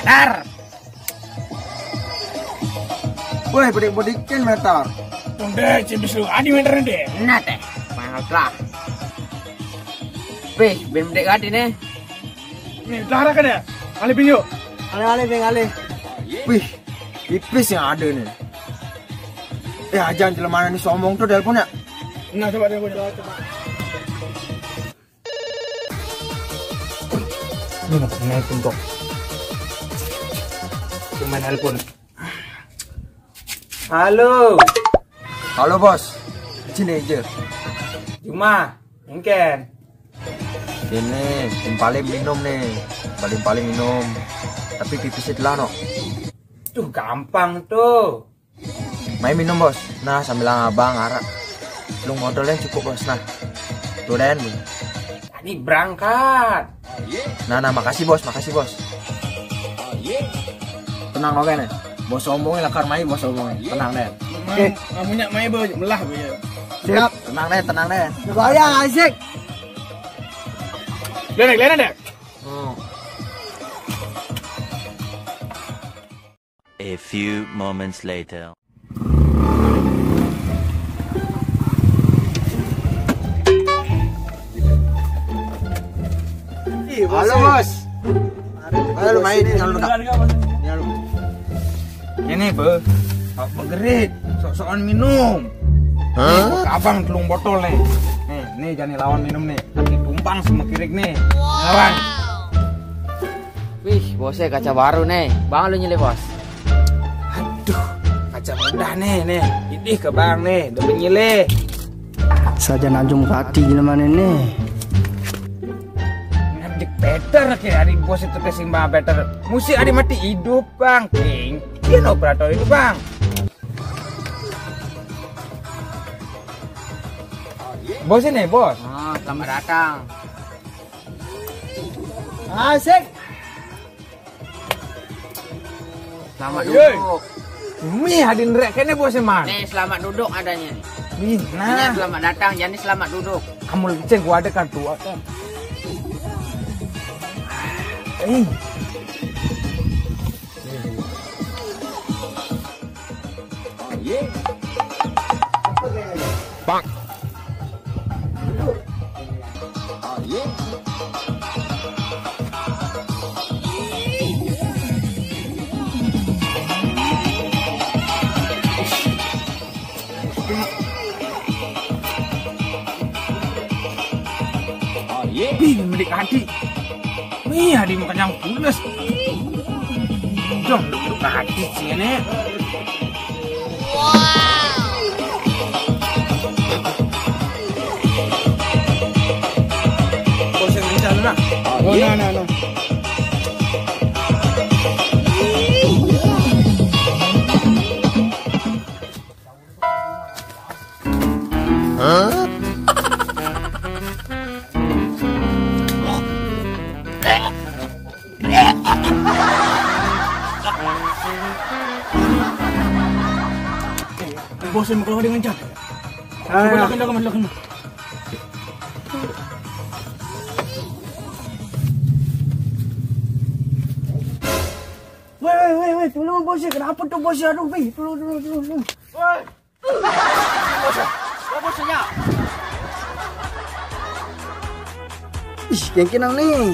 Dar. Woi, bodik-bodikin meter. Udah, cibislu. Adi meter deh. Nah teh. Mahal lah. Wih, ben bedek adi nih. Nih, lara kan ya? Ali pinyo. Ale. Wih, ipis yang ada nih. Jangan jelema nih sombong tuh telepon ya. Nah, coba telepon. Coba. Ini mau nelpon kok. Cuma nelpon. Halo. Halo bos, sini aja. Cuma, mungkin. Ini paling minum nih, paling minum. Tapi pipisnya telah no. Tuh gampang tuh. Main minum bos. Nah sambil abang arak. Lu modalnya cukup bos. Nah, tuh Den. Tadi berangkat. Nah, makasih bos. Tenang oke nih. Bos sombongnya lakar main bos sombongnya. Tenang Den. Oke. Kamunya main melah ya. Siap. Tenang Den. Bayang asik. Lenek dek. A few moments later. Halo bos. Ayo main jangan lupa. Ini be, begerit, sok-sokan minum. Hah? Abang telung botol nih. Nih jangan lawan minum nih. Nanti tumpang sama kirik nih. Lawan. Wih, bosnya kaca baru nih. Bang lu nyilih bos. Aduh, kaca mudah nih. Idih ke bang nih, udah menyilih. Saja najum kati gimana nih? Ngadik better kayak hari bos itu kesimba better. Musik ada mati hidup bang. Kini operator itu bang. Bos ini bos. Oh, selamat datang. Asik. Selamat duduk. Mih hadin rek kene bos man. Nih, selamat duduk adanya nih. Nih, Ini nah. selamat datang, jadi selamat duduk. Kamu cek gua ada kartu kan. Bang. Ih, medik hadi. Wih, hadi mau kenyang pulas. Jom, duduk hadi sini. Bos yang kencang lah. Oh, no. Bos yang mau keluar dengan cat. Belakang. Woi, tolong bosnya. Kenapa tuh bosnya? Aduh, tolong. Woi. Bosnya. Ih, yang kenang nih.